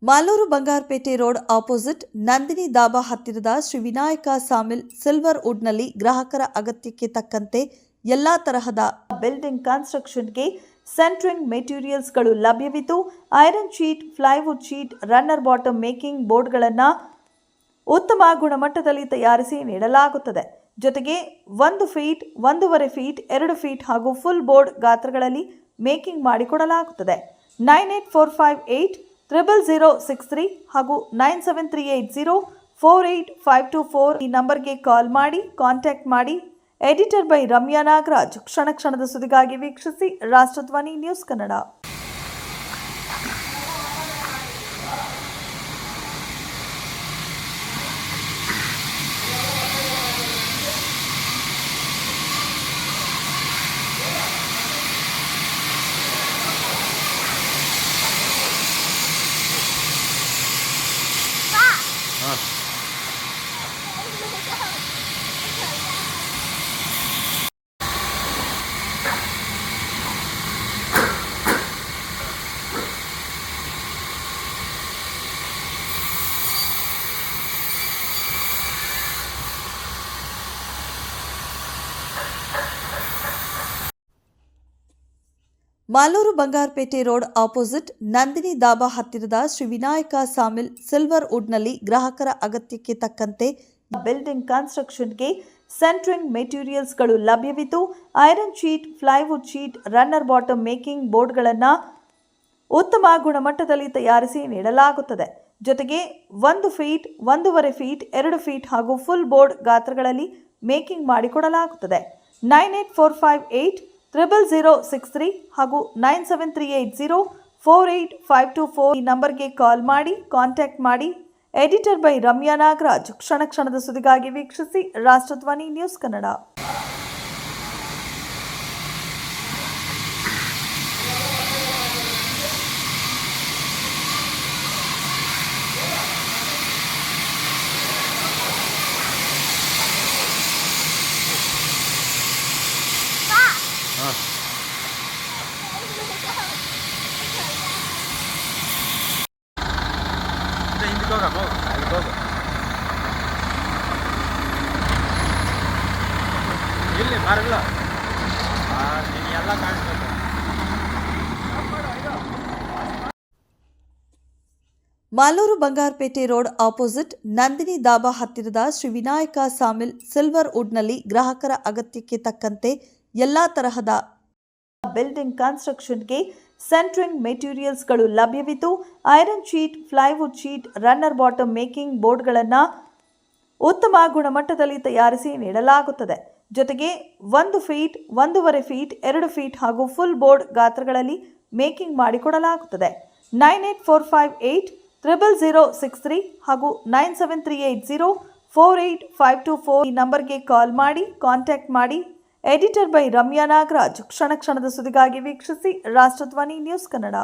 Malur Bangarpet road opposite Nandini dhaba ಹತ್ತಿರದ Shri Vinayaka sawmill silver ವುಡ್ನಲ್ಲಿ ಗ್ರಾಹಕರ ಅಗತ್ಯಕ್ಕೆ ತಕ್ಕಂತೆ ಎಲ್ಲಾ ತರಹದ ಬಿಲ್ಡಿಂಗ್ ಕನ್ಸ್ಟ್ರಕ್ಷನ್ಗೆ ಸೆಂಟ್ರಿಂಗ್ ಮೆಟೀರಿಯಲ್ಸ್ಗಳು ಲಭ್ಯವಿದ್ದು iron sheet, plywood sheet, runner bottom making ಬೋರ್ಡ್ಗಳನ್ನು ಉತ್ತಮ ಗುಣಮಟ್ಟದಲ್ಲಿ ತಯಾರಿಸಿ ನೀಡಲಾಗುತ್ತದೆ. ಜೊತೆಗೆ 1 ಫೀಟ್, 1.5 ಫೀಟ್, 2 ಫೀಟ್ ಹಾಗೂ ಫುಲ್ ಬೋರ್ಡ್ ಗಾತ್ರಗಳಲ್ಲಿ ಮೇಕಿಂಗ್ ಮಾಡಿಕೊಡಲಾಗುತ್ತದೆ. 9845800063 ಹಾಗೂ 9738048524 ಈ ನಂಬರ್ಗೆ ಕಾಲ್ ಮಾಡಿ ಕಾಂಟ್ಯಾಕ್ಟ್ ಮಾಡಿ. Editor by Ramya Nagaraj. ಕ್ಷಣ ಕ್ಷಣದ ಸುದ್ದಿಗಾಗಿ ವೀಕ್ಷಿಸಿ Rashtradhwani news Kannada. Malur Bangarpet road opposite Nandini dhaba ಹತ್ತಿರದ ಶ್ರೀ ವಿನಾಯಕ ಸಾಮಿಲ್ ಸಿಲ್ವರ್ ವುಡ್ನಲ್ಲಿ ಗ್ರಾಹಕರ ಅಗತ್ಯಕ್ಕೆ ತಕ್ಕಂತೆ ಬಿಲ್ಡಿಂಗ್ ಕನ್ಸ್ಟ್ರಕ್ಷನ್ಗೆ ಸೆಂಟ್ರಿಂಗ್ ಮೆಟೀರಿಯಲ್ಸ್ಗಳು ಲಭ್ಯವಿದ್ದು iron sheet, plywood sheet, runner bottom making ಬೋರ್ಡ್ಗಳನ್ನು ಉತ್ತಮ ಗುಣಮಟ್ಟದಲ್ಲಿ ತಯಾರಿಸಿ ನೀಡಲಾಗುತ್ತದೆ. ಜೊತೆಗೆ 1 ಫೀಟ್, 1.5 ಫೀಟ್, 2 ಫೀಟ್ ಹಾಗೂ ಫುಲ್ ಬೋರ್ಡ್ ಗಾತ್ರಗಳಲ್ಲಿ ಮೇಕಿಂಗ್ ಮಾಡಿಕೊಡಲಾಗುತ್ತದೆ. 9845800063 ಹಾಗೂ 9738048524 ಈ ನಂಬರ್ಗೆ ಕಾಲ್ ಮಾಡಿ ಕಾಂಟ್ಯಾಕ್ಟ್ ಮಾಡಿ. Editor by Ramya Nagaraj. ಕ್ಷಣ ಕ್ಷಣದ ಸುದ್ದಿಗಾಗಿ ವೀಕ್ಷಿಸಿ ರಾಷ್ಟ್ರಧ್ವನಿ ನ್ಯೂಸ್ ಕನ್ನಡ. ಇಲ್ಲಿ ಬರಲ್ಲ ಎಲ್ಲ ಕಾಣಿಸ್ಬೇಕು. ಮಾಲೂರು ಬಂಗಾರಪೇಟೆ ರೋಡ್ ಆಪೋಸಿಟ್ ನಂದಿನಿ ದಾಬಾ ಹತ್ತಿರದ ಶ್ರೀ ವಿನಾಯಕ ಸಾಮಿಲ್ ಸಿಲ್ವರ್ ವುಡ್ನಲ್ಲಿ ಗ್ರಾಹಕರ ಅಗತ್ಯಕ್ಕೆ ತಕ್ಕಂತೆ ಎಲ್ಲಾ ತರಹದ ಬಿಲ್ಡಿಂಗ್ ಕನ್ಸ್ಟ್ರಕ್ಷನ್ಗೆ ಸೆಂಟ್ರಿಂಗ್ ಮೆಟೀರಿಯಲ್ಸ್ಗಳು ಲಭ್ಯವಿದ್ದು iron sheet, plywood sheet, runner bottom making ಬೋರ್ಡ್ಗಳನ್ನು ಉತ್ತಮ ಗುಣಮಟ್ಟದಲ್ಲಿ ತಯಾರಿಸಿ ನೀಡಲಾಗುತ್ತದೆ. ಜೊತೆಗೆ 1 ಫೀಟ್, 1.5 ಫೀಟ್, 2 ಫೀಟ್ ಹಾಗೂ ಫುಲ್ ಬೋರ್ಡ್ ಗಾತ್ರಗಳಲ್ಲಿ ಮೇಕಿಂಗ್ ಮಾಡಿಕೊಡಲಾಗುತ್ತದೆ. 9845800063 ಹಾಗೂ 9738048524 ಈ ನಂಬರ್ಗೆ ಕಾಲ್ ಮಾಡಿ ಕಾಂಟ್ಯಾಕ್ಟ್ ಮಾಡಿ. Editor by Ramya Nagaraj. ಕ್ಷಣ ಕ್ಷಣದ ಸುದ್ದಿಗಾಗಿ ವೀಕ್ಷಿಸಿ ರಾಷ್ಟ್ರಧ್ವನಿ ನ್ಯೂಸ್ ಕನ್ನಡ.